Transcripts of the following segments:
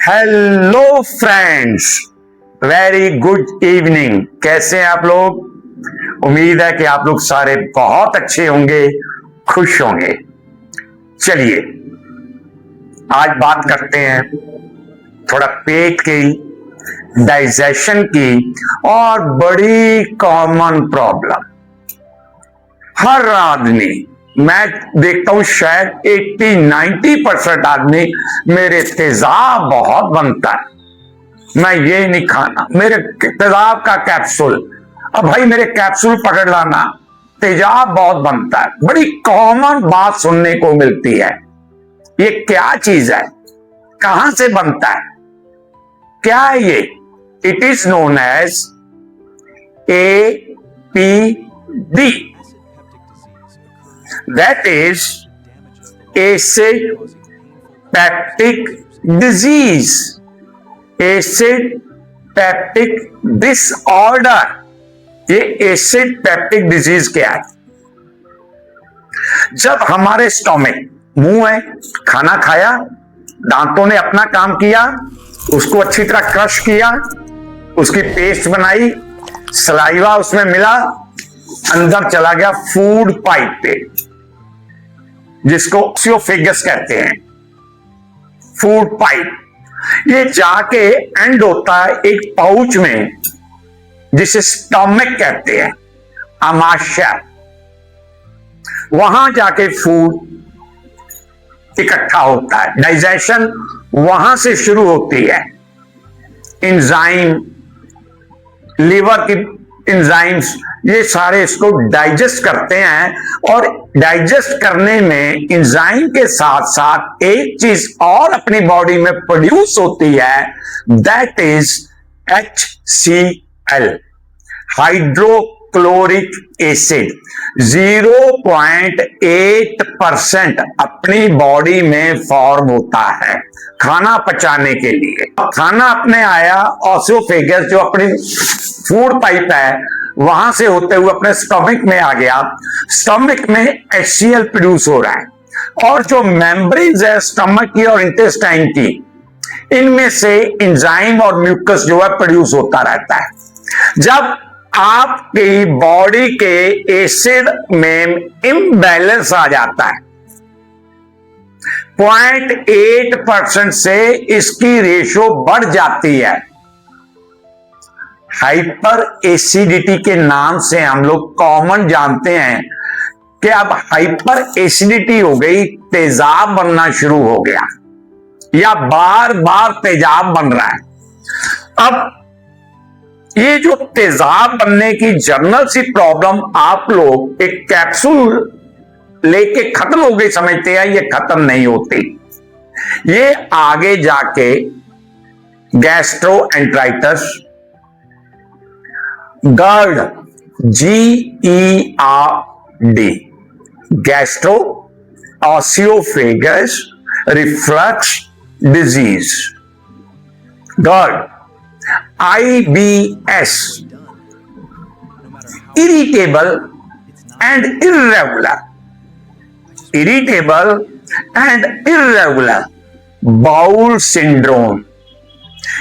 Hello friends, very good evening. कैसे हैं आप लोग? उम्मीद है कि आप लोग सारे बहुत अच्छे होंगे, खुश होंगे। चलिए आज बात करते हैं थोड़ा पेट की, डाइजेशन की और बड़ी कॉमन प्रॉब्लम। हर आदमी, मैं देखता हूं शायद 80-90% आदमी, मेरे तेजाब बहुत बनता है, मैं ये नहीं खाना, मेरे तेजाब का कैप्सूल, अब भाई मेरे कैप्सूल पकड़ लाना, तेजाब बहुत बनता है। बड़ी कॉमन बात सुनने को मिलती है। ये क्या चीज है? कहां से बनता है? क्या है ये? It is known as APD, that is acid peptic disease, acid peptic disorder। ये एसिड पेप्टिक डिजीज क्या है? जब हमारे स्टोमिक, मुंह है, खाना खाया, दांतों ने अपना काम किया, उसको अच्छी तरह क्रश किया, उसकी पेस्ट बनाई, सलाइवा उसमें मिला, अंदर चला गया फूड पाइप पे, जिसको ओसियोफेगस कहते हैं, फूड पाइप। ये जाके एंड होता है एक पाउच में जिसे स्टोमिक कहते हैं, आमाशय। वहां जाके फूड इकट्ठा होता है, डाइजेशन वहां से शुरू होती है। एंजाइम, लिवर की एंजाइम्स, ये सारे इसको डाइजेस्ट करते हैं और डाइजेस्ट करने में एंजाइम के साथ साथ एक चीज और अपनी बॉडी में प्रोड्यूस होती है, that is HCl, hydrochloric acid. 0.8% अपनी बॉडी में फॉर्म होता है खाना पचाने के लिए। खाना अपने आया, ओसियोफेगस जो अपनी फूड पाइप है, वहां से होते हुए अपने स्टोमिक में आ गया। स्टोमिक में HCl प्रोड्यूस हो रहा है और जो मेम्ब्रेन्स है स्टोमिक की और इंटेस्टाइन की, इनमें से एंजाइम और म्यूकस जो है प्रोड्यूस होता रहता है। जब आपकी बॉडी के एसिड में इम्बैलेंस आ जाता है, 0.8% से इसकी रेशो बढ़ जाती है। हाइपर एसिडिटी के नाम से हम लोग कॉमन जानते हैं कि अब हाइपर एसिडिटी हो गई, तेजाब बनना शुरू हो गया या बार बार तेजाब बन रहा है। अब ये जो तेजाब बनने की जनरल सी प्रॉब्लम आप लोग एक कैप्सूल लेके खत्म हो गई समझते हैं, ये खत्म नहीं होती। ये आगे जाके gastroenteritis, GERD, GERD, gastro ओसियोफेगस reflux disease, GERD, IBS, irritable and irregular, irritable and irregular bowel syndrome,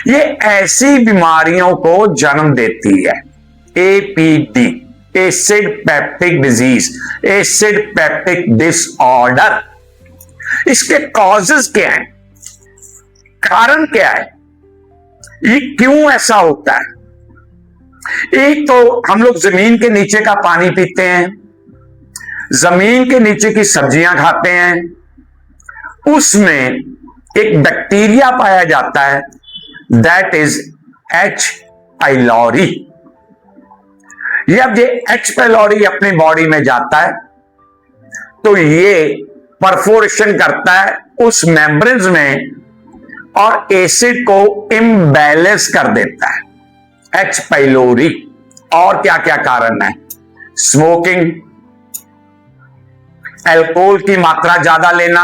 ये ऐसी बीमारियों को जन्म देती है। APD, acid peptic disease, acid peptic disorder. इसके कॉजेस क्या है? कारण क्या है? ये क्यों ऐसा होता है? एक तो हम लोग जमीन के नीचे का पानी पीते हैं, जमीन के नीचे की सब्जियां खाते हैं, उसमें एक बैक्टीरिया पाया जाता है, दैट इज H. पाइलोरी। जब ये H. पाइलोरी अपनी बॉडी में जाता है तो ये परफोरेशन करता है उस मेम्ब्रेन्स में और एसिड को इम्बैलेंस कर देता है, H. पाइलोरी। और क्या क्या कारण है? स्मोकिंग, अल्कोहल की मात्रा ज्यादा लेना,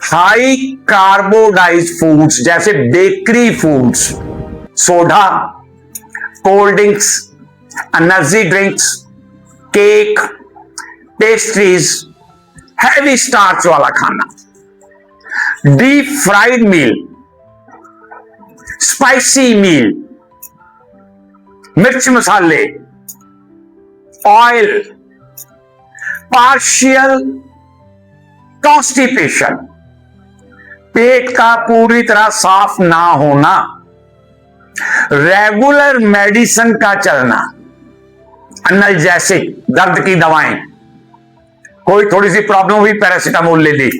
हाई कार्बोहाइड्रेट फूड्स जैसे bakery foods, soda, cold drinks, energy drinks, cake, pastries, heavy starch वाला खाना, डीप फ्राइड मील, स्पाइसी मील, मिर्च मसाले, ऑयल, पार्शियल कॉन्स्टिपेशन, पेट का पूरी तरह साफ ना होना, रेगुलर मेडिसिन का चलना, एनाल्जेसिक दर्द की दवाएं, कोई थोड़ी सी प्रॉब्लम हुई पैरासीटामोल ले ली,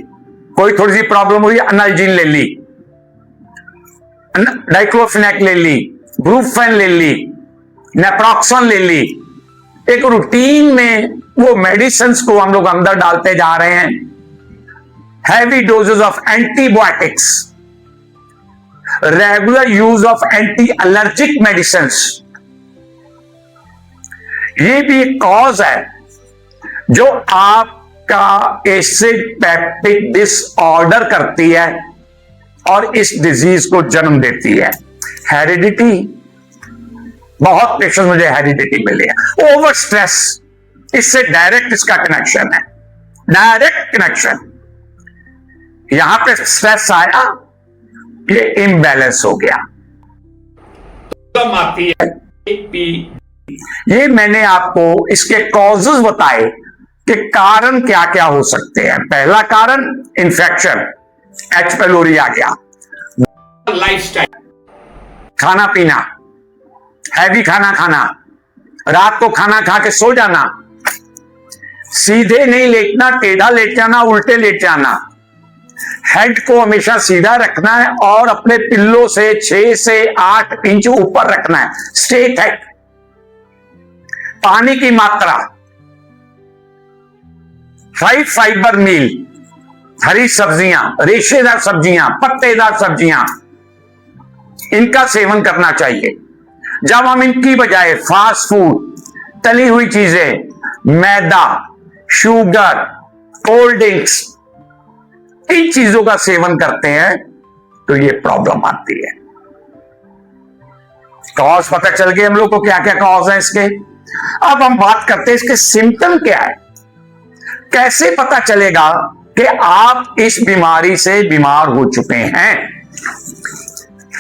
कोई थोड़ी सी प्रॉब्लम हुई एनाल्जिन ले ली, डाइक्लोफिनेक ले ली, ब्रूफेन ले ली, नेप्रोक्सन ले ली। एक रूटीन में वो मेडिसिन को हम लोग अंदर डालते जा रहे हैं। Heavy doses of antibiotics, regular use of anti allergic medicine, ये भी एक कॉज है जो आपका एसिड पेप्टिक डिसऑर्डर करती है और इस डिजीज को जन्म देती है। हेरिडिटी, बहुत पेशेंट मुझे हेरिडिटी मिले हैं। ओवर स्ट्रेस, इससे डायरेक्ट इसका कनेक्शन है, डायरेक्ट कनेक्शन। यहां पे स्ट्रेस आया, ये इम्बैलेंस हो गया। आती है ये मैंने आपको इसके कॉजेस बताए कि कारण क्या क्या हो सकते हैं। पहला कारण इंफेक्शन, एच पेलोरी आ गया। लाइफस्टाइल, खाना पीना, हैवी खाना खाना, रात को खाना खा के सो जाना, सीधे नहीं लेटना, टेढ़ा लेट जाना, उल्टे लेट जाना, हेड को हमेशा सीधा रखना है और अपने पिल्लो से 6 से 8 इंच ऊपर रखना है, स्ट्रेट हेड। पानी की मात्रा, हाई फाइबर मील, हरी सब्जियां, रेशेदार सब्जियां, पत्तेदार सब्जियां, इनका सेवन करना चाहिए। जब हम इनकी बजाय फास्ट फूड, तली हुई चीजें, मैदा, शुगर, कोल्ड ड्रिंक्स, इन चीजों का सेवन करते हैं तो ये प्रॉब्लम आती है। कॉज पता चल गए हम लोग को क्या क्या कॉज है इसके। अब हम बात करते हैं इसके सिम्टम क्या है। कैसे पता चलेगा कि आप इस बीमारी से बीमार हो चुके हैं?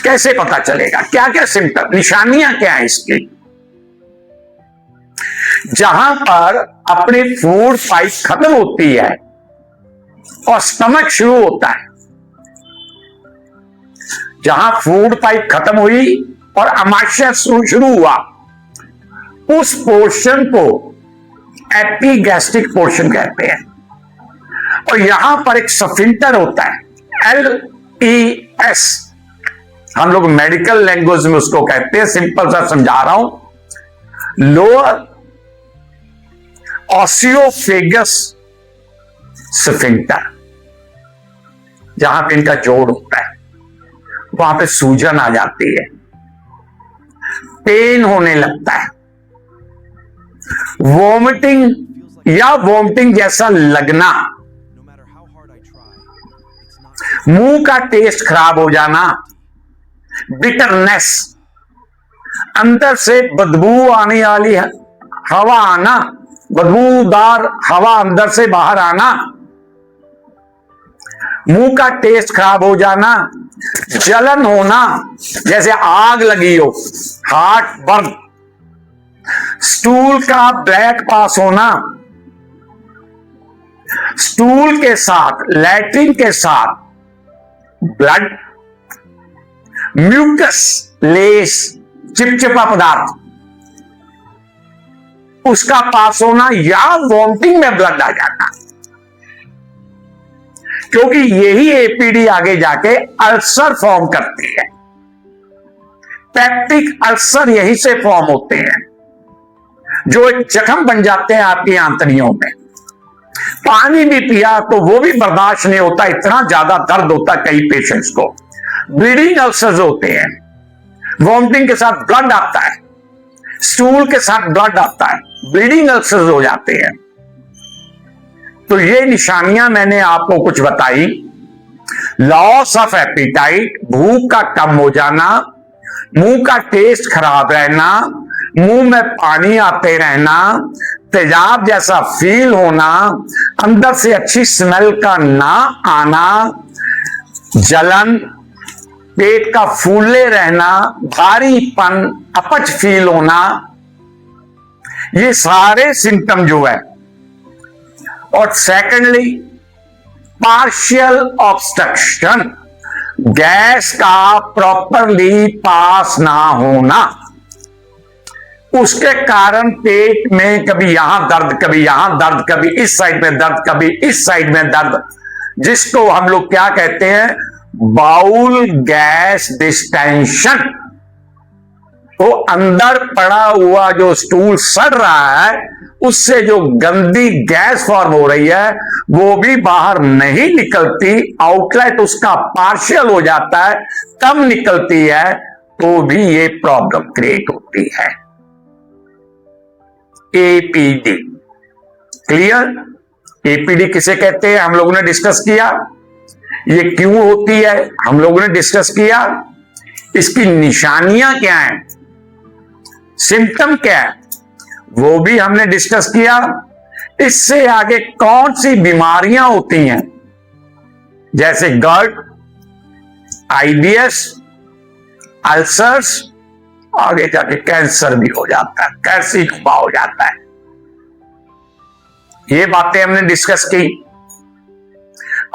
कैसे पता चलेगा? क्या क्या सिम्टम, निशानियां क्या है इसकी? जहां पर अपनी फूड पाइप खत्म होती है और स्टमक शुरू होता है, जहां फूड पाइप खत्म हुई और अमाशय शुरू हुआ, उस पोर्शन को एपिगैस्ट्रिक पोर्शन कहते हैं। और यहां पर एक स्फिंक्टर होता है, LES, हम लोग मेडिकल लैंग्वेज में उसको कहते हैं, सिंपल सा समझा रहा हूं, लोअर ऑसियोफेगस स्फिंक्टर। जहां पे इनका जोड़ होता है वहां पे सूजन आ जाती है, पेन होने लगता है, वॉमिटिंग या वॉमिटिंग जैसा लगना, मुंह का टेस्ट खराब हो जाना, बिटरनेस, अंदर से बदबू आने वाली हवा आना, बदबूदार हवा अंदर से बाहर आना, मुंह का टेस्ट खराब हो जाना, जलन होना जैसे आग लगी हो, हार्ट बर्न, स्टूल का ब्लैक पास होना, स्टूल के साथ, लैट्रिन के साथ ब्लड, म्यूकस, लेस, चिपचिपा पदार्थ, उसका पास होना या वॉमिटिंग में ब्लड आ जाना, क्योंकि यही एपीडी आगे जाके अल्सर फॉर्म करती है। पेप्टिक अल्सर यही से फॉर्म होते हैं, जो एक जख्म बन जाते हैं आपकी आंतड़ियों में। पानी भी पिया तो वो भी बर्दाश्त नहीं होता, इतना ज्यादा दर्द होता है कई पेशेंट्स को। ब्लीडिंग अल्सर्स होते हैं, वॉमिटिंग के साथ ब्लड आता है, स्टूल के साथ ब्लड आता है, ब्लीडिंग अल्सर्स हो जाते हैं। तो ये निशानियां मैंने आपको कुछ बताई। लॉस ऑफ एपिटाइट, भूख का कम हो जाना, मुंह का टेस्ट खराब रहना, मुंह में पानी आते रहना, तेजाब जैसा फील होना, अंदर से अच्छी स्मेल का ना आना, जलन, पेट का फूले रहना, भारीपन, अपच फील होना, ये सारे सिम्टम जो है। और सेकेंडली पार्शियल ऑब्स्ट्रक्शन, गैस का प्रॉपरली पास ना होना, उसके कारण पेट में कभी यहां दर्द, कभी यहां दर्द, कभी इस साइड में दर्द, कभी इस साइड में दर्द, जिसको हम लोग क्या कहते हैं, बाउल गैस डिस्टेंशन। तो अंदर पड़ा हुआ जो स्टूल सड़ रहा है, उससे जो गंदी गैस फॉर्म हो रही है वो भी बाहर नहीं निकलती, आउटलेट उसका पार्शियल हो जाता है, तब निकलती है, तो भी ये प्रॉब्लम क्रिएट होती है। APD clear? एपीडी किसे कहते हैं हम लोगों ने डिस्कस किया, ये क्यों होती है हम लोगों ने डिस्कस किया, इसकी निशानियां क्या हैं, सिम्टम क्या है वो भी हमने डिस्कस किया। इससे आगे कौन सी बीमारियां होती हैं, जैसे GERD, IBS, अल्सर्स, आगे जाके कैंसर भी हो जाता है, कैंसिनोमा हो जाता है। ये बातें हमने डिस्कस की।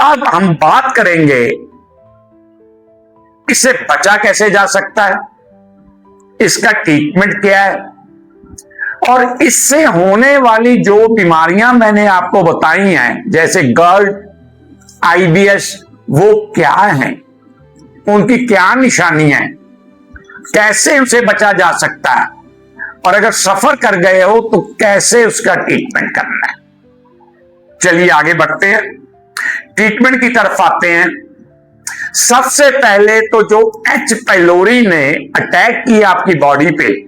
अब हम बात करेंगे इससे बचा कैसे जा सकता है, इसका ट्रीटमेंट क्या है, और इससे होने वाली जो बीमारियां मैंने आपको बताई हैं जैसे GERD, IBS, वो क्या हैं, उनकी क्या निशानियां हैं, कैसे उसे बचा जा सकता है, और अगर सफर कर गए हो तो कैसे उसका ट्रीटमेंट करना है। चलिए आगे बढ़ते हैं, ट्रीटमेंट की तरफ आते हैं। सबसे पहले तो जो H. पाइलोरी ने अटैक किया आपकी बॉडी पे,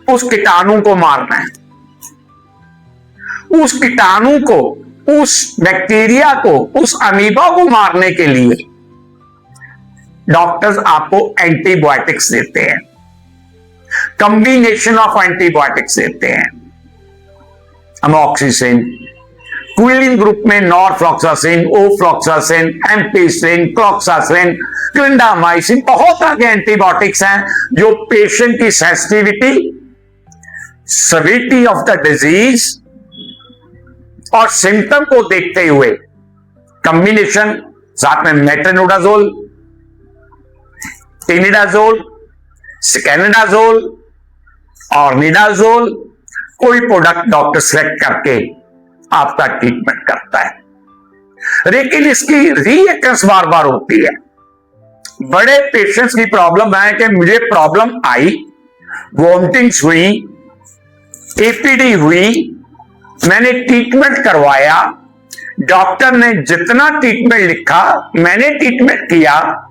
उस कीटाणु को मारना है। उस कीटाणु को, उस बैक्टीरिया को, उस अमीबा को मारने के लिए डॉक्टर्स आपको एंटीबायोटिक्स देते हैं, कॉम्बिनेशन ऑफ एंटीबायोटिक्स देते हैं। अमोक्सिसिन, क्विलिन ग्रुप में नॉरफ्लॉक्सासिन, ओफ्लॉक्सासिन, एम्पिसिलिन, क्लॉक्सासिन, क्लिंडामाइसिन, बहुत आगे एंटीबायोटिक्स हैं जो पेशेंट की sensitivity, severity of the disease और सिम्टम को देखते हुए कॉम्बिनेशन, साथ में मेट्रोनिडाजोल, टेनिडाजोल, सिकेनिडाजोल और निडाजोल, कोई प्रोडक्ट डॉक्टर सेलेक्ट करके आपका ट्रीटमेंट करता है। लेकिन इसकी रीअकरेंस बार बार होती है। बड़े पेशेंट्स की प्रॉब्लम है कि मुझे प्रॉब्लम आई, वॉमिटिंग्स हुई, एपीडी हुई, मैंने ट्रीटमेंट करवाया, डॉक्टर ने जितना ट्रीटमेंट लिखा मैंने ट्रीटमेंट किया,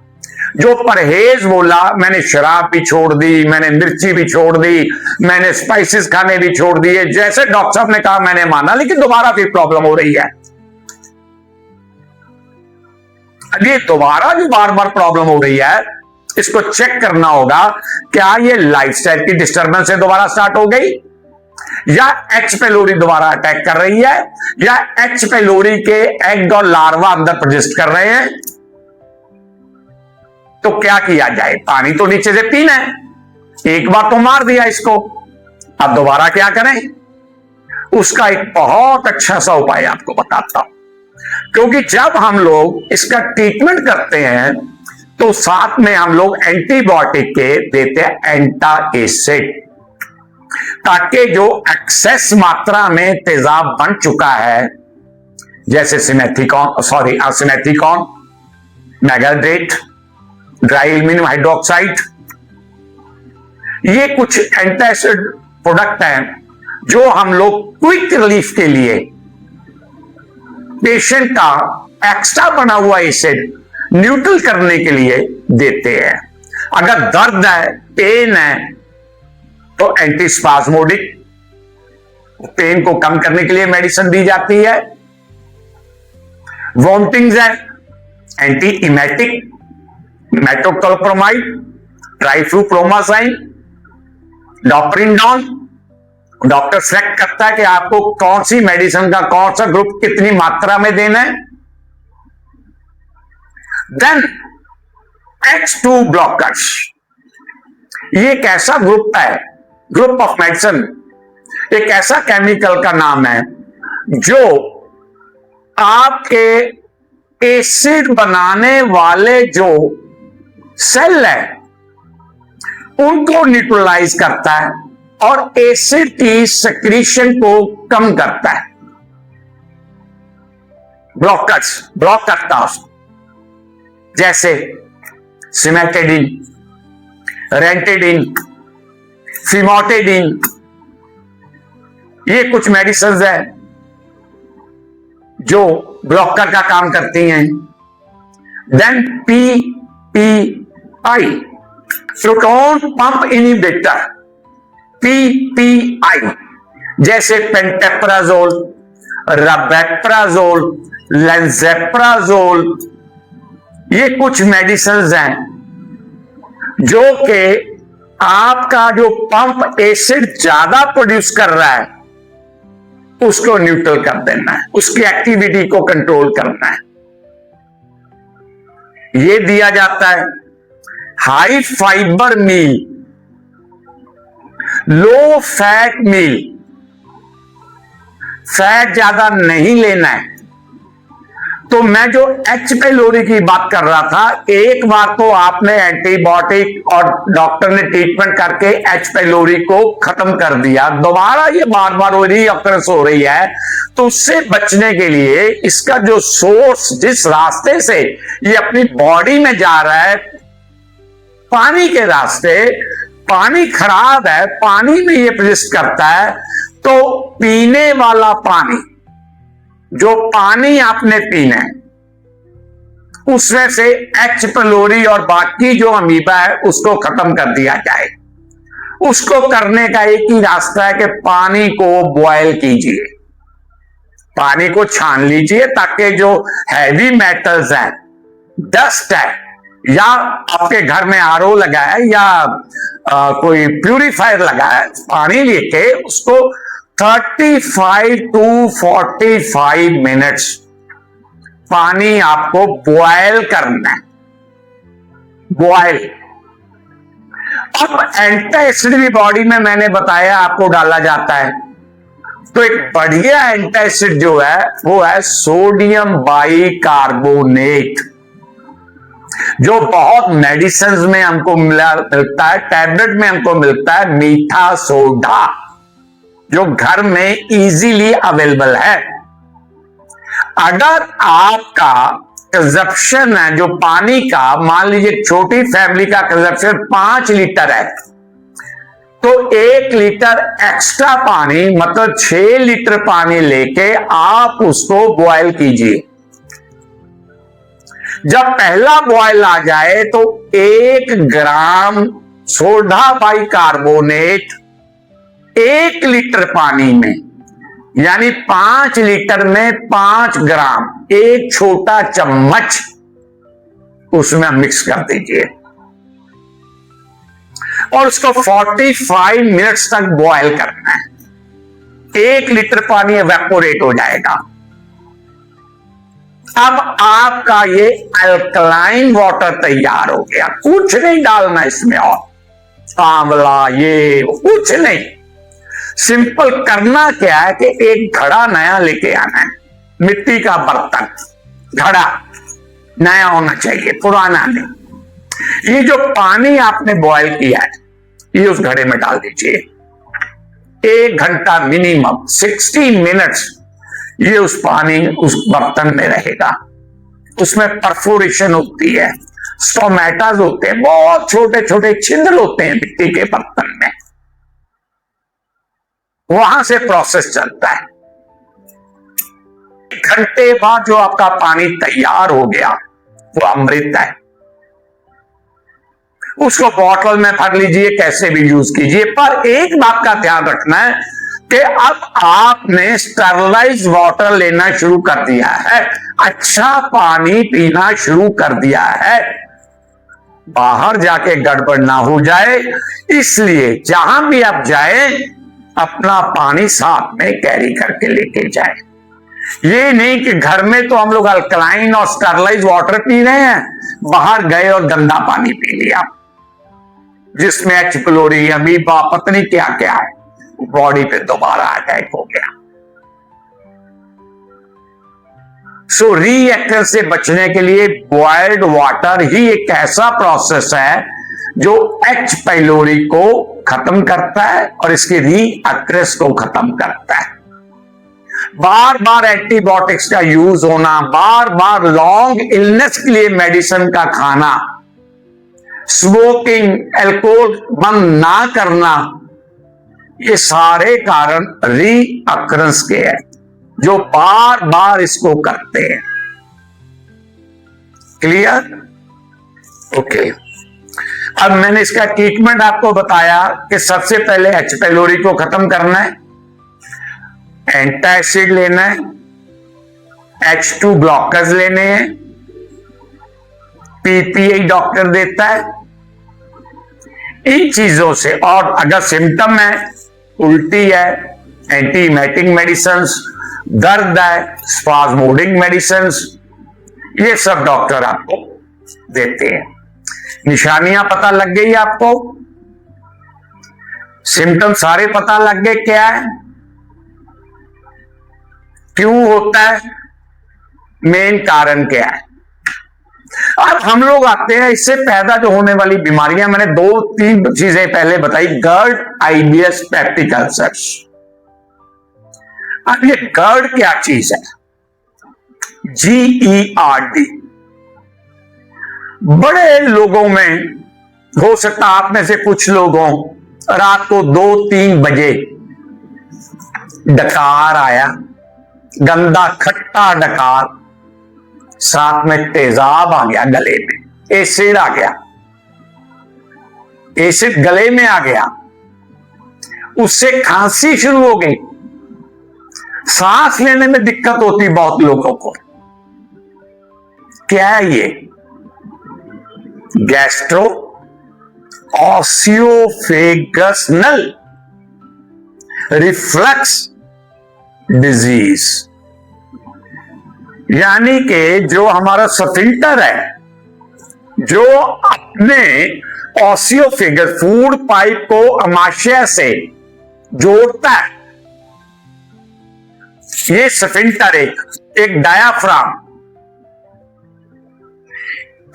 जो परहेज बोला, मैंने शराब भी छोड़ दी, मैंने मिर्ची भी छोड़ दी, मैंने स्पाइसेस खाने भी छोड़ दिए, जैसे डॉक्टर साहब ने कहा मैंने माना, लेकिन दोबारा फिर प्रॉब्लम हो रही है। अब ये दोबारा जो बार बार प्रॉब्लम हो रही है, इसको चेक करना होगा, क्या ये लाइफस्टाइल की डिस्टर्बेंस से दोबारा स्टार्ट हो गई, या H. पाइलोरी दोबारा अटैक कर रही है, या H. पाइलोरी के एग और लार्वा अंदर प्रजिस्ट कर रहे हैं। तो क्या किया जाए, पानी तो नीचे से पीना है, एक बार तो मार दिया इसको, अब दोबारा क्या करें, उसका एक बहुत अच्छा सा उपाय आपको बताता हूं। क्योंकि जब हम लोग इसका ट्रीटमेंट करते हैं तो साथ में हम लोग एंटीबायोटिक के देते हैं एंटासिड, ताकि जो एक्सेस मात्रा में तेजाब बन चुका है, जैसे सिमेथिकॉन, मेगाड्रेट, ड्राइलमिन हाइड्रोक्साइड, ये कुछ एंटासिड प्रोडक्ट हैं जो हम लोग क्विक रिलीफ के लिए पेशेंट का एक्स्ट्रा बना हुआ एसिड न्यूट्रल करने के लिए देते हैं। अगर दर्द है, पेन है, तो एंटीस्पाज्मोडिक, पेन को कम करने के लिए मेडिसिन दी जाती है। वॉमिटिंग्स है, anti emetic, metoclopramide, triflupromazine, domperidone. Doctor select करता है कि आपको कौन सी मेडिसिन का कौन सा ग्रुप कितनी मात्रा में देना है। देन H2 ब्लॉकर्स, ये एक ऐसा ग्रुप है, ग्रुप ऑफ मेडिसिन, एक ऐसा केमिकल का नाम है जो आपके एसिड बनाने वाले जो सेल है उनको न्यूट्रलाइज करता है और एसिड की सेक्रीशन को कम करता है। ब्लॉकर्स, ब्लॉक करता है उसको, जैसे सिमेटेडिन, रेंटेडिन, फिमोटेडिन, ये कुछ मेडिसिन है जो ब्लॉकर का काम करती हैं। Then PPI, proton pump inhibitor, PPI, जैसे पेंटेप्राजोल, रबेप्राजोल, लेंजेप्राजोल, ये कुछ मेडिसिन हैं जो कि आपका जो पंप एसिड ज्यादा प्रोड्यूस कर रहा है उसको न्यूट्रल कर देना है, उसकी एक्टिविटी को कंट्रोल करना है। ये दिया जाता है हाई फाइबर मील, लो फैट मील, फैट ज्यादा नहीं लेना है। तो मैं जो H. पाइलोरी की बात कर रहा था, एक बार तो आपने एंटीबायोटिक और डॉक्टर ने ट्रीटमेंट करके H. पाइलोरी को खत्म कर दिया, दोबारा ये बार बार रीअकरेंस हो रही है, तो उससे बचने के लिए इसका जो सोर्स, जिस रास्ते से ये अपनी बॉडी में जा रहा है, पानी के रास्ते, पानी खराब है, पानी में ये प्रवेश करता है, तो पीने वाला पानी, जो पानी आपने पीना है उसमें से H. पाइलोरी और बाकी जो अमीबा है उसको खत्म कर दिया जाए। उसको करने का एक ही रास्ता है कि पानी को बॉयल कीजिए, पानी को छान लीजिए, ताकि जो हैवी मेटल्स हैं, डस्ट है, या आपके घर में RO लगा है या कोई प्यूरिफायर लगा है, पानी लेके उसको 35 to 45 मिनट्स पानी आपको बॉयल करना है, बॉयल। अब एंटासिड भी बॉडी में मैंने बताया आपको डाला जाता है, तो एक बढ़िया एंटासिड जो है वो है सोडियम बाइकार्बोनेट, जो बहुत मेडिसिन में हमको मिलता है, टैबलेट में हमको मिलता है, मीठा सोडा, जो घर में इजीली अवेलेबल है। अगर आपका कंजप्शन है जो पानी का, मान लीजिए छोटी फैमिली का कंजप्शन 5 लीटर है, तो 1 लीटर एक्स्ट्रा पानी, मतलब 6 लीटर पानी लेके आप उसको बॉयल कीजिए। जब पहला बॉयल आ जाए तो 1 ग्राम सोडा बाइकार्बोनेट 1 लीटर पानी में, यानी 5 लीटर में 5 ग्राम, एक छोटा चम्मच उसमें मिक्स कर दीजिए और उसको 45 मिनट्स तक बॉयल करना है। 1 लीटर पानी एवेपोरेट हो जाएगा। अब आपका ये अल्कलाइन वाटर तैयार हो गया, कुछ नहीं डालना इसमें और आंवला ये कुछ नहीं। सिंपल करना क्या है कि एक घड़ा नया लेके आना है, मिट्टी का बर्तन, घड़ा नया होना चाहिए, पुराना नहीं। ये जो पानी आपने बॉयल किया है ये उस घड़े में डाल दीजिए। 1 घंटा मिनिमम 60 मिनट्स ये उस पानी उस बर्तन में रहेगा। उसमें परफोरेशन होती है, स्टोमेटास होते हैं, बहुत छोटे छोटे छिद्र होते हैं मिट्टी के बर्तन में, वहां से प्रोसेस चलता है। 1 घंटे बाद जो आपका पानी तैयार हो गया वो अमृत है। उसको बॉटल में भर लीजिए, कैसे भी यूज कीजिए, पर एक बात का ध्यान रखना है कि अब आपने स्टरलाइज वाटर लेना शुरू कर दिया है, अच्छा पानी पीना शुरू कर दिया है, बाहर जाके गड़बड़ ना हो जाए, इसलिए जहां भी आप जाए अपना पानी साथ में कैरी करके लेके जाए। ये नहीं कि घर में तो हम लोग अल्कलाइन और स्टरलाइज वाटर पी रहे हैं, बाहर गए और गंदा पानी पी लिया जिसमें H pylori अमीबा पता नहीं क्या क्या है, बॉडी पे दोबारा अटैक हो गया। सो रीएक्टर से बचने के लिए बॉइल्ड वाटर ही एक ऐसा प्रोसेस है जो H pylori को खत्म करता है और इसकी रीअक्रेस को खत्म करता है। बार बार एंटीबायोटिक्स का यूज होना, बार बार लॉन्ग इलनेस के लिए मेडिसिन का खाना, स्मोकिंग, अल्कोहल बंद ना करना, ये सारे कारण रीअक्रेंस के हैं जो बार बार इसको करते हैं। क्लियर? ओके। अब मैंने इसका ट्रीटमेंट आपको बताया कि सबसे पहले H pylori को खत्म करना है, एंटासिड लेना है, H2 ब्लॉकर्स लेने हैं, PPI डॉक्टर देता है। इन चीजों से, और अगर सिम्टम है, उल्टी है, एंटीमाइटिक मेडिसिन, दर्द है, स्पाज्मोडिक मेडिसिन, ये सब डॉक्टर आपको देते हैं। निशानियां पता लग गई आपको, सिम्टम सारे पता लग गए क्या है, क्यों होता है, मेन कारण क्या है। अब हम लोग आते हैं इससे पैदा जो होने वाली बीमारियां, मैंने 2-3 चीजें पहले बताई, गर्ड, IBS, पेप्टिक अल्सर्स। अब ये गर्ड क्या चीज है? GERD। बड़े लोगों में हो सकता आप में से कुछ लोगों रात को 2-3 बजे डकार आया, गंदा खट्टा डकार, साथ में तेजाब आ गया, गले में एसिड आ गया, एसिड गले में आ गया, उससे खांसी शुरू हो गई, सांस लेने में दिक्कत होती बहुत लोगों को। क्या है ये? गैस्ट्रो ऑसियोफेगसनल रिफ्लक्स डिजीज, यानी कि जो हमारा सफिल्टर है, जो अपने ऑसियोफेगस फूड पाइप को अमाशय से जोड़ता है, ये सफिल्टर एक डायाफ्राम,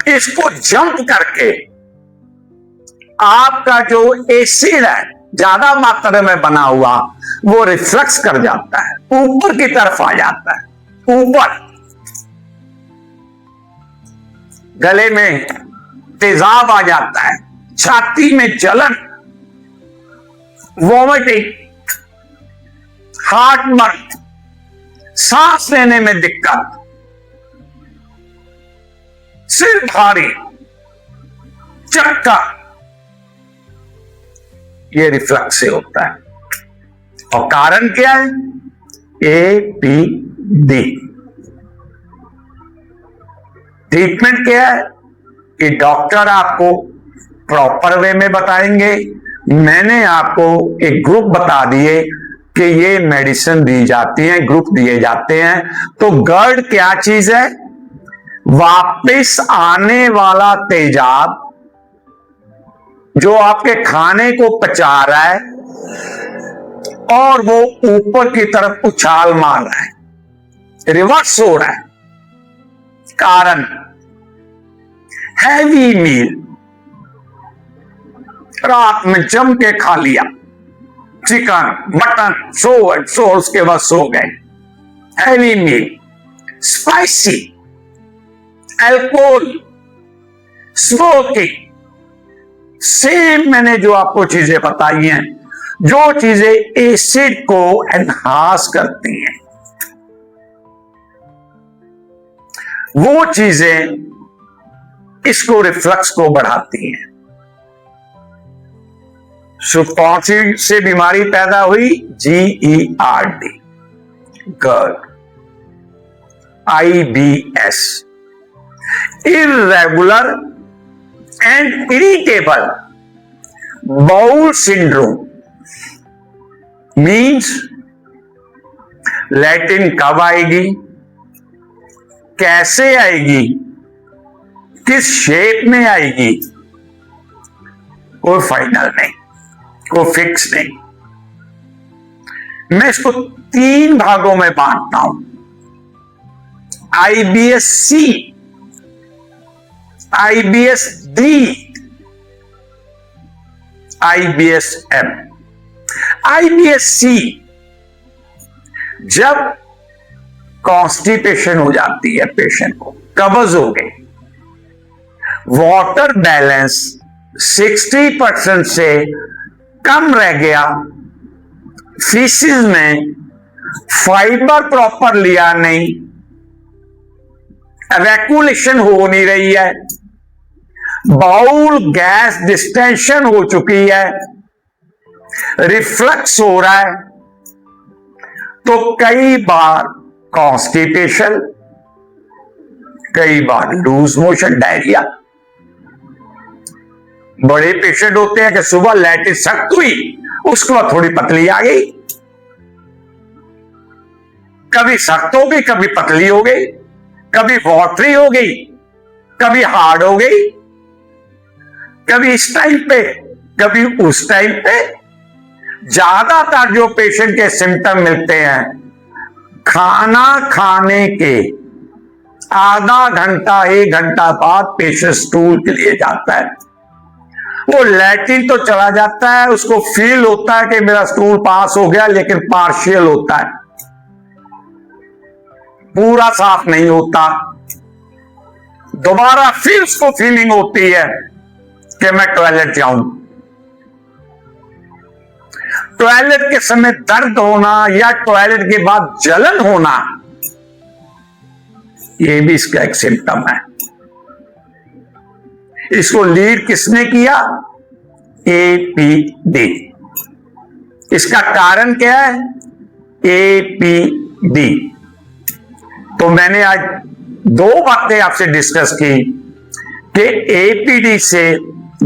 इसको जंप करके आपका जो एसिड है ज्यादा मात्रा में बना हुआ, वो रिफ्लक्स कर जाता है, ऊपर की तरफ आ जाता है, ऊपर गले में तेजाब आ जाता है, छाती में जलन, वॉमिटिंग, हार्ट बर्न, सांस लेने में दिक्कत, सिर भारी, चक्कर, ये रिफ्लक्स से होता है। और कारण क्या है? APD। ट्रीटमेंट क्या है कि डॉक्टर आपको प्रॉपर वे में बताएंगे। मैंने आपको एक ग्रुप बता दिए कि ये मेडिसिन दी जाती है, ग्रुप दिए जाते हैं। तो गर्ड क्या चीज है? वापस आने वाला तेजाब जो आपके खाने को पचा रहा है और वो ऊपर की तरफ उछाल मार रहा है, रिवर्स हो रहा है। कारण हैवी मील, रात में जम के खा लिया, चिकन, मटन, सो उसके बाद सो गए, हैवी मील, स्पाइसी, अल्कोहल, स्मोकिंग, सेम मैंने जो आपको चीजें बताई हैं, जो चीजें एसिड को एनहांस करती हैं, वो चीजें इसको रिफ्लक्स को बढ़ाती हैं। सो कौन सी से बीमारी पैदा हुई? GERD, गर्ड, IBS, irregular and irritable bowel syndrome, means Latin कब आएगी, कैसे आएगी, किस शेप में आएगी कोई फाइनल नहीं, कोई फिक्स नहीं। मैं इसको 3 भागों में बांटता हूं, IBS C, IBS D, IBS M। IBS C जब कॉन्स्टिपेशन हो जाती है, पेशेंट को कब्ज हो गई, वाटर बैलेंस 60% से कम रह गया, फीसिस में फाइबर प्रॉपर लिया नहीं, एवैक्यूलेशन हो नहीं रही है, बाउल गैस डिस्टेंशन हो चुकी है, रिफ्लक्स हो रहा है, तो कई बार कॉन्स्टिपेशन, कई बार लूज मोशन, डायरिया। बड़े पेशेंट होते हैं कि सुबह लैट्रिन सख्त हुई, उसके बाद थोड़ी पतली आ गई, कभी सख्त हो गई, कभी पतली हो गई, कभी वाटरी हो गई, कभी हार्ड हो गई, कभी इस टाइम पे, कभी उस टाइम पे। ज्यादातर जो पेशेंट के सिम्टम मिलते हैं, खाना खाने के आधा घंटा 1 घंटा बाद पेशेंट स्टूल के लिए जाता है। वो लैट्रिन तो चला जाता है, उसको फील होता है कि मेरा स्टूल पास हो गया, लेकिन पार्शियल होता है, पूरा साफ नहीं होता। दोबारा फिर उसको फीलिंग होती है कि मैं टॉयलेट जाऊं। टॉयलेट के समय दर्द होना या टॉयलेट के बाद जलन होना, यह भी इसका एक सिम्टम है। इसको लीड किसने किया? APD। इसका कारण क्या है? APD। तो मैंने आज 2 बातें आपसे डिस्कस की कि APD से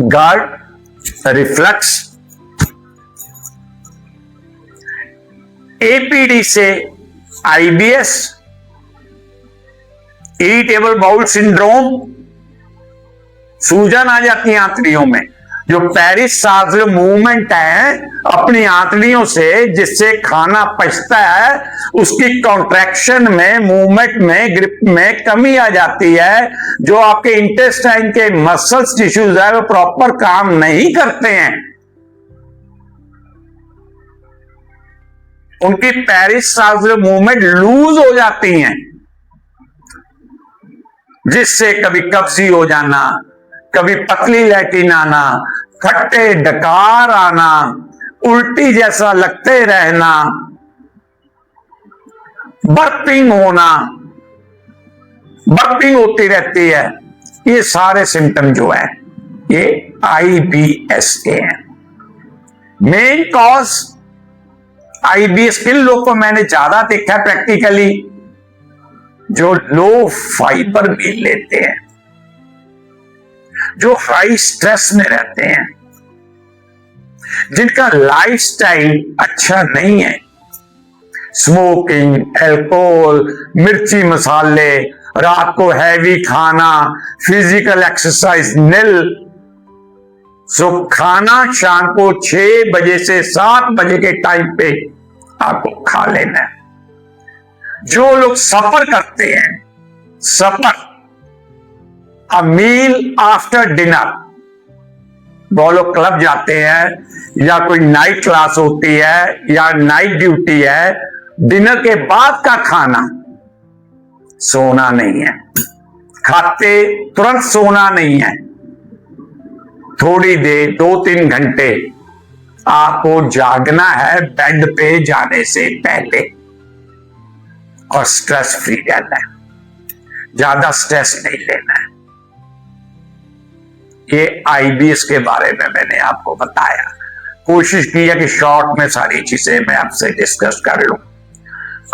GERD, रिफ्लक्स, APD से IBS, इरिटेबल बाउल सिंड्रोम, सूजन आ जाती है आंतड़ियों में। जो पेरिसाल्सल मूवमेंट है अपनी आंतड़ियों से, जिससे खाना पचता है, उसकी कॉन्ट्रैक्शन में, मूवमेंट में, ग्रिप में कमी आ जाती है। जो आपके इंटेस्टाइन के मसल्स टिश्यूज है वो प्रॉपर काम नहीं करते हैं, उनकी पेरिसाल्सल मूवमेंट लूज हो जाती हैं, जिससे कभी कब्जी हो जाना, कभी पतली लैट्रिन आना, खट्टे डकार आना, उल्टी जैसा लगते रहना, बर्पिंग होना, बर्पिंग होती रहती है। ये सारे सिम्टम जो है ये IBS के हैं। मेन कॉज IBS किन लोग को मैंने ज्यादा देखा है प्रैक्टिकली, जो लो फाइबर मील लेते हैं, जो हाई स्ट्रेस में रहते हैं, जिनका लाइफस्टाइल अच्छा नहीं है, स्मोकिंग, अल्कोहल, मिर्ची मसाले, रात को हैवी खाना, फिजिकल एक्सरसाइज निल। सो खाना शाम को 6 बजे से 7 बजे के टाइम पे आपको खा लेना है। जो लोग सफर करते हैं, सफर, अ मील आफ्टर डिनर, वो लोग क्लब जाते हैं या कोई नाइट क्लास होती है या नाइट ड्यूटी है, डिनर के बाद का खाना सोना नहीं है, खाते तुरंत सोना नहीं है, थोड़ी देर 2-3 घंटे आपको जागना है बेड पे जाने से पहले, और स्ट्रेस फ्री रहना है, ज्यादा स्ट्रेस नहीं लेना है। ये IBS के बारे में मैंने आपको बताया, कोशिश की है कि शॉर्ट में सारी चीजें मैं आपसे डिस्कस कर लूं।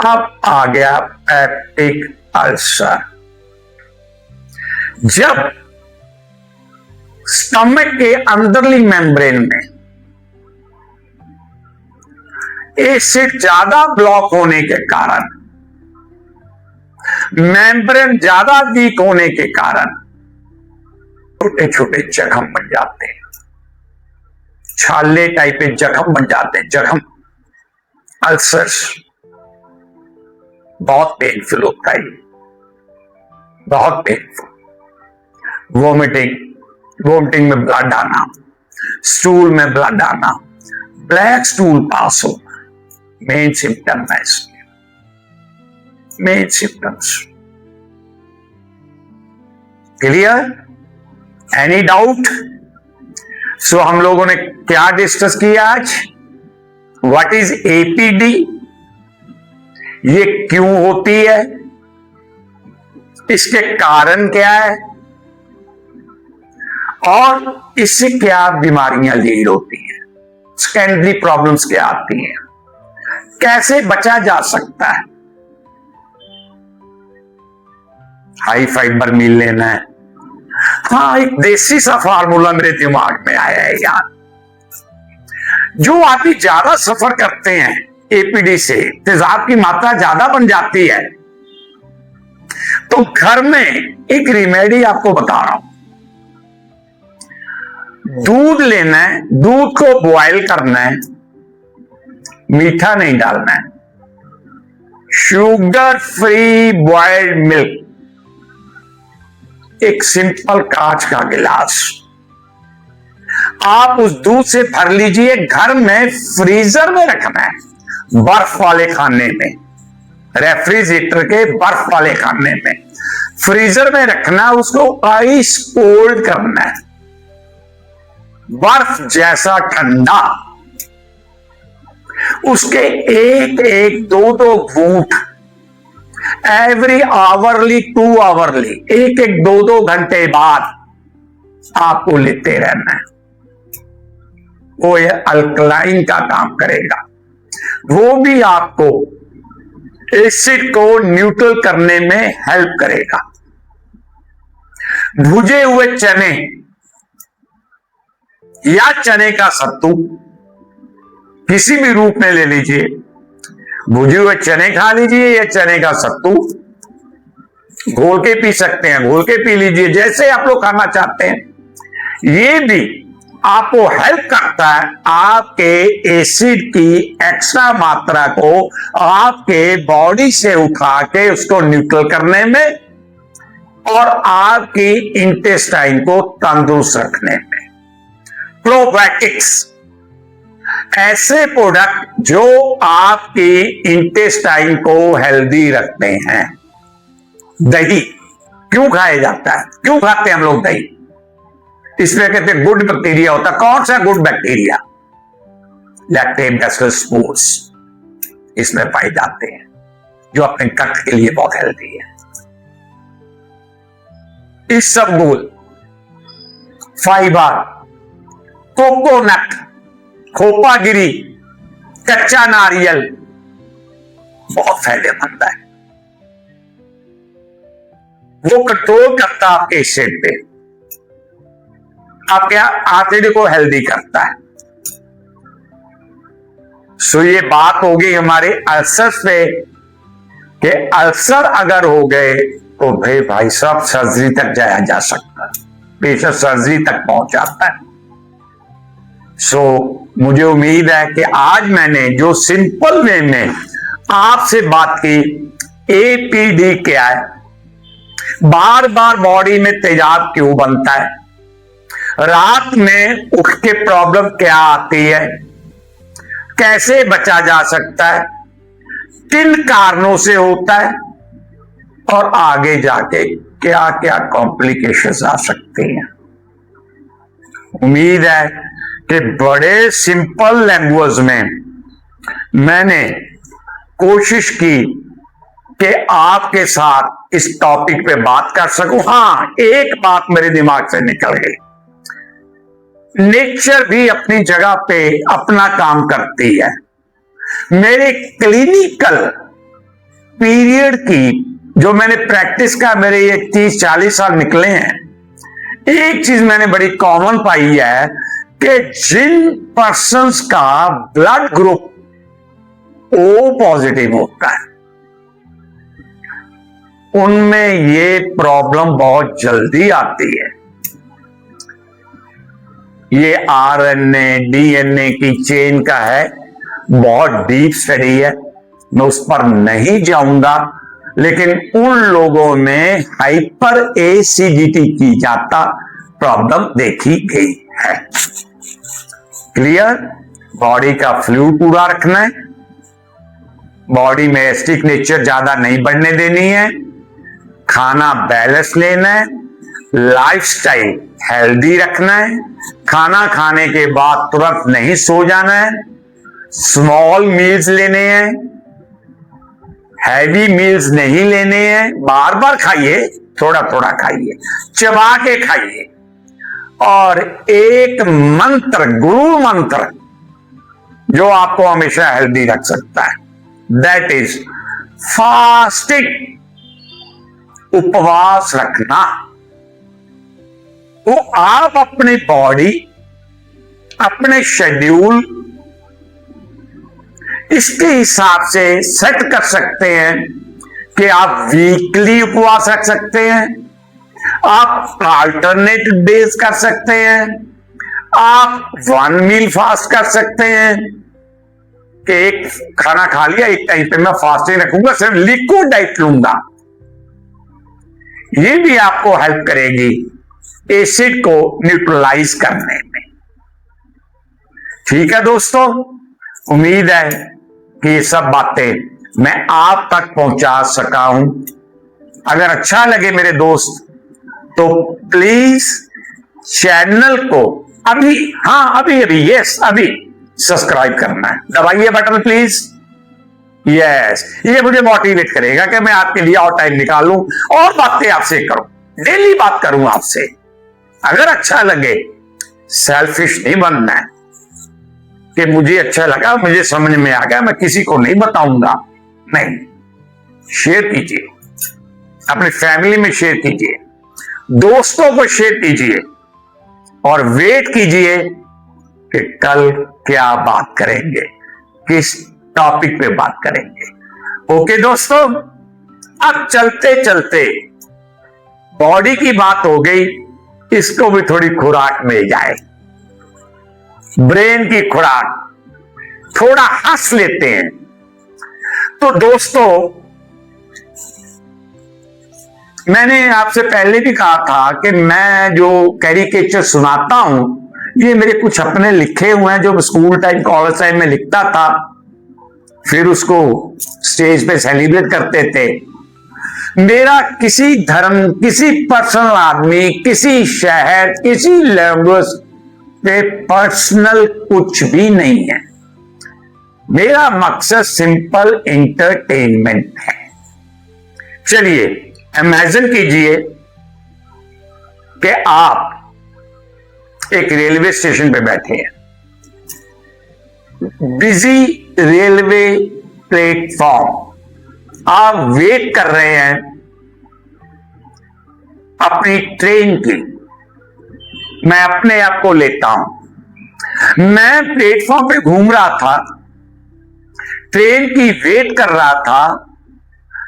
अब आ गया पेप्टिक अल्सर। जब स्टमक के अंदरली मेम्ब्रेन में एसिड ज्यादा ब्लॉक होने के कारण, मेम्ब्रेन ज्यादा वीक होने के कारण छोटे छोटे जख्म बन जाते हैं, छाले टाइप के जख्म बन जाते हैं, जख्म, अल्सर्स। बहुत पेनफुल होता है, बहुत पेनफुल। वोमिटिंग में ब्लड आना, स्टूल में ब्लड आना, ब्लैक स्टूल पास होना, मेन सिम्टम है इसके, main symptoms. Clear? Any doubt? So हम लोगों ने क्या डिस्कस किया आज? व्हाट इज एपीडी, ये क्यों होती है, इसके कारण क्या है, और इससे क्या बीमारियां लीड होती हैं, सेकेंडरी प्रॉब्लम्स क्या आती हैं, कैसे बचा जा सकता है। हाई फाइबर मील लेना है। हाँ, एक देसी सा फार्मूला मेरे दिमाग में आया है यार। जो आदमी ज्यादा सफर करते हैं एपीडी से, तेजाब की मात्रा ज्यादा बन जाती है, तो घर में एक रेमेडी आपको बता रहा हूं। दूध लेना है, दूध को बॉयल करना है, मीठा नहीं डालना है, शुगर फ्री बॉइल्ड मिल्क, एक सिंपल कांच का गिलास आप उस दूध से भर लीजिए। घर में फ्रीजर में रखना है, बर्फ वाले खाने में, रेफ्रिजरेटर के बर्फ वाले खाने में फ्रीजर में रखना, उसको आइस कोल्ड करना है, बर्फ जैसा ठंडा। उसके एक एक दो दो घूंट एवरी आवरली, 2 आवरली, एक एक दो दो घंटे बाद आपको लेते रहना है। वो ये अल्कलाइन का काम करेगा, वो भी आपको एसिड को न्यूट्रल करने में हेल्प करेगा। भुजे हुए चने या चने का सत्तू किसी भी रूप में ले लीजिए, भुजे हुए चने खा लीजिए या चने का सत्तू घोल के पी सकते हैं, घोल के पी लीजिए, जैसे आप लोग खाना चाहते हैं। ये भी आपको हेल्प करता है आपके एसिड की एक्स्ट्रा मात्रा को आपके बॉडी से उठा के उसको न्यूट्रल करने में और आपकी इंटेस्टाइन को तंदुरुस्त रखने में। प्रोबायोटिक्स, ऐसे प्रोडक्ट जो आपकी इंटेस्टाइन को हेल्दी रखते हैं। दही क्यों खाया जाता है, क्यों खाते हैं हम लोग दही? इसमें कहते हैं गुड बैक्टीरिया होता है। कौन सा गुड बैक्टीरिया? लैक्टोबैसिलस इसमें पाए जाते हैं, जो अपने कट के लिए बहुत हेल्दी है। इसबगोल, फाइबर, कोकोनट, खोपागिरी, कच्चा नारियल बहुत फायदेमंद है। वो कंट्रोल करता है आपके एसिड पे, आपके आंतड़े को हेल्दी करता है। सो ये बात होगी हमारे अल्सर पे कि अल्सर अगर हो गए तो भाई साहब सर्जरी तक जाया जा सकता है, पेशेंट सर्जरी तक पहुंच जाता है। सो मुझे उम्मीद है कि आज मैंने जो सिंपल वे में आपसे बात की, एपीडी क्या है, बार बार बॉडी में तेजाब क्यों बनता है, रात में उठ के प्रॉब्लम क्या आती है, कैसे बचा जा सकता है, किन कारणों से होता है, और आगे जाके क्या क्या कॉम्प्लिकेशंस आ सकती हैं। उम्मीद है कि बड़े सिंपल लैंग्वेज में मैंने कोशिश की कि आपके साथ इस टॉपिक पे बात कर सकूं। हां, एक बात मेरे दिमाग से निकल गई, नेचर भी अपनी जगह पे अपना काम करती है। मेरे क्लिनिकल पीरियड की जो मैंने प्रैक्टिस का, मेरे ये 30-40 साल निकले हैं, एक चीज मैंने बड़ी कॉमन पाई है कि जिन पर्सन्स का ब्लड ग्रुप ओ पॉजिटिव होता है उनमें ये प्रॉब्लम बहुत जल्दी आती है। ये आरएनए डीएनए की चेन का है, बहुत डीप स्टडी है, मैं उस पर नहीं जाऊंगा। लेकिन उन लोगों में हाइपर एसिडिटी की ज्यादा प्रॉब्लम देखी गई है। क्लियर? बॉडी का फ्लूइड पूरा रखना है, बॉडी में एसिडिक नेचर ज्यादा नहीं बढ़ने देनी है, खाना बैलेंस लेना है, लाइफस्टाइल हेल्दी रखना है, खाना खाने के बाद तुरंत नहीं सो जाना है, स्मॉल मील्स लेने हैं, हैवी मील्स नहीं लेने हैं, बार बार खाइए, थोड़ा थोड़ा खाइए, चबा के खाइए। और एक मंत्र, गुरु मंत्र जो आपको हमेशा हेल्दी रख सकता है, दैट इज फास्टिंग, उपवास रखना। तो आप अपनी बॉडी, अपने शेड्यूल इसके हिसाब से सेट कर सकते हैं कि आप वीकली उपवास रख सकते हैं, आप अल्टरनेट डेज कर सकते हैं, आप 1 मील फास्ट कर सकते हैं कि एक खाना खा लिया, एक टाइम पे मैं फास्टिंग रखूंगा, सिर्फ लिक्विड डाइट लूंगा। ये भी आपको हेल्प करेगी एसिड को न्यूट्रलाइज करने में। ठीक है दोस्तों, उम्मीद है कि ये सब बातें मैं आप तक पहुंचा सका हूं। अगर अच्छा लगे मेरे दोस्त तो प्लीज चैनल को अभी सब्सक्राइब करना है, दबाइए बटन प्लीज। यस, ये मुझे मोटिवेट करेगा कि मैं आपके लिए और टाइम निकालूं और बातें आपसे करूं, डेली बात करूं आपसे। अगर अच्छा लगे, सेल्फिश नहीं बनना है कि मुझे अच्छा लगा, मुझे समझ में आ गया, मैं किसी को नहीं बताऊंगा, नहीं। शेयर कीजिए, अपनी फैमिली में शेयर कीजिए, दोस्तों को शेयर कीजिए और वेट कीजिए कि कल क्या बात करेंगे, किस टॉपिक पे बात करेंगे। ओके दोस्तों, अब चलते चलते बॉडी की बात हो गई, इसको भी थोड़ी खुराक मिल जाए, ब्रेन की खुराक, थोड़ा हंस लेते हैं। तो दोस्तों, मैंने आपसे पहले भी कहा था कि मैं जो कैरिकेचर सुनाता हूं, ये मेरे कुछ अपने लिखे हुए हैं जो स्कूल टाइम कॉलेज टाइम में लिखता था, फिर उसको स्टेज पे सेलिब्रेट करते थे। मेरा किसी धर्म, किसी पर्सनल आदमी, किसी शहर, किसी लैंग्वेज पे पर्सनल कुछ भी नहीं है। मेरा मकसद सिंपल एंटरटेनमेंट है। चलिए इमेजिन कीजिए कि आप एक रेलवे स्टेशन पे बैठे हैं, बिजी रेलवे प्लेटफॉर्म, आप वेट कर रहे हैं अपनी ट्रेन की। मैं अपने आप को लेता हूं, मैं प्लेटफॉर्म पे घूम रहा था, ट्रेन की वेट कर रहा था,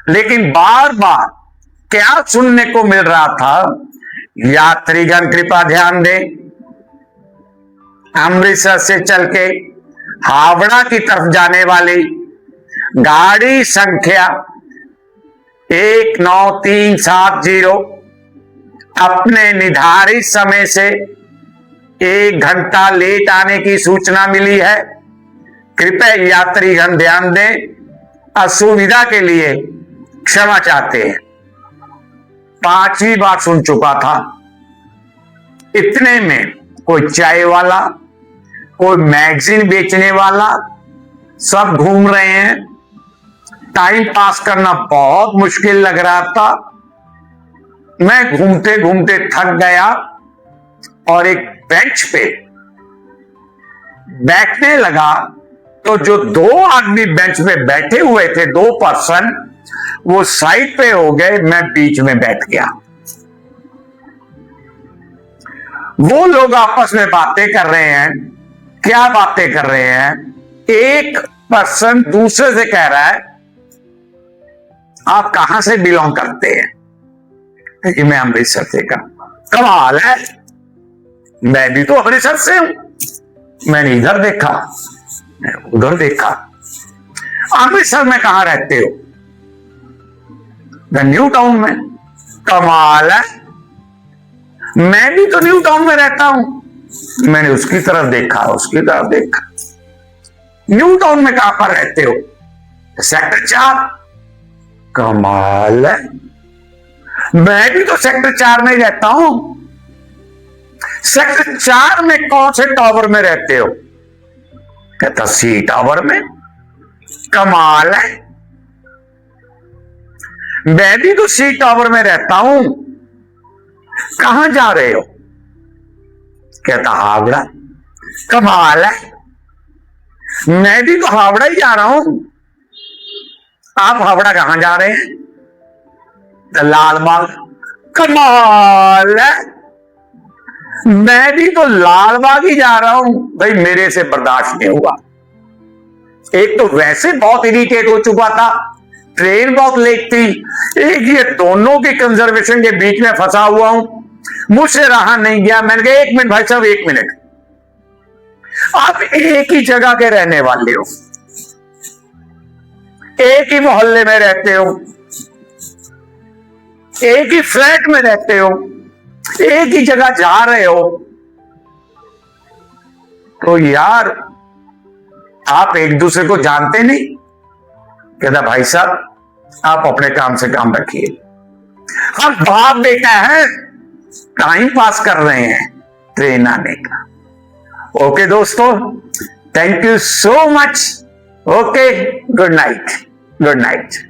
लेकिन बार बार क्या सुनने को मिल रहा था, यात्रीगण कृपया ध्यान दें, अमृतसर से चल के हावड़ा की तरफ जाने वाली गाड़ी संख्या 19370 अपने निर्धारित समय से 1 घंटा लेट आने की सूचना मिली है। कृपया यात्रीगण ध्यान दें, असुविधा के लिए क्षमा चाहते हैं। 5वीं बार सुन चुका था। इतने में कोई चाय वाला, कोई मैगजीन बेचने वाला, सब घूम रहे हैं। टाइम पास करना बहुत मुश्किल लग रहा था। मैं घूमते घूमते थक गया और एक बेंच पे बैठने लगा, तो जो 2 आदमी बेंच पे बैठे हुए थे, 2 पर्सन, वो साइड पे हो गए, मैं बीच में बैठ गया। वो लोग आपस में बातें कर रहे हैं। क्या बातें कर रहे हैं? एक पर्सन दूसरे से कह रहा है, आप कहां से बिलोंग करते हैं? कि मैं अमृतसर से। कमाल है, मैं भी तो अमृतसर से हूं, मैंने इधर देखा, उधर देखा। अमृतसर में कहां रहते हो? न्यू टाउन में। कमाल है, मैं भी तो न्यू टाउन में रहता हूं। मैंने उसकी तरफ देखा, उसकी तरफ देखा। न्यू टाउन में कहां पर रहते हो? सेक्टर 4। कमाल है, मैं भी तो सेक्टर 4 में रहता हूं। सेक्टर 4 में कौन से टावर में रहते हो? कहता सी टावर में। कमाल है, मैं भी तो सी टावर में रहता हूं। कहां जा रहे हो? कहता हावड़ा। कमाल है, मैं भी तो हावड़ा ही जा रहा हूं। आप हावड़ा कहां जा रहे हैं? लाल बाग। कमाल है, मैं भी तो लाल बाग ही जा रहा हूं। भाई मेरे से बर्दाश्त नहीं हुआ। एक तो वैसे बहुत इरिटेट हो चुका था, ट्रेन बहुत लेट थी, एक ये दोनों के कंजर्वेशन के बीच में फंसा हुआ हूं, मुझसे रहा नहीं गया। मैंने कहा 1 मिनट भाई साहब, 1 मिनट, आप एक ही जगह के रहने वाले हो, एक ही मोहल्ले में रहते हो, एक ही फ्लैट में रहते हो, एक ही जगह जा रहे हो, तो यार आप एक दूसरे को जानते नहीं। कहता भाई साहब आप अपने काम से काम रखिए, हम बाप बेटा है, टाइम पास कर रहे हैं ट्रेन आने का। ओके दोस्तों, thank you so much. Okay, good night, good night.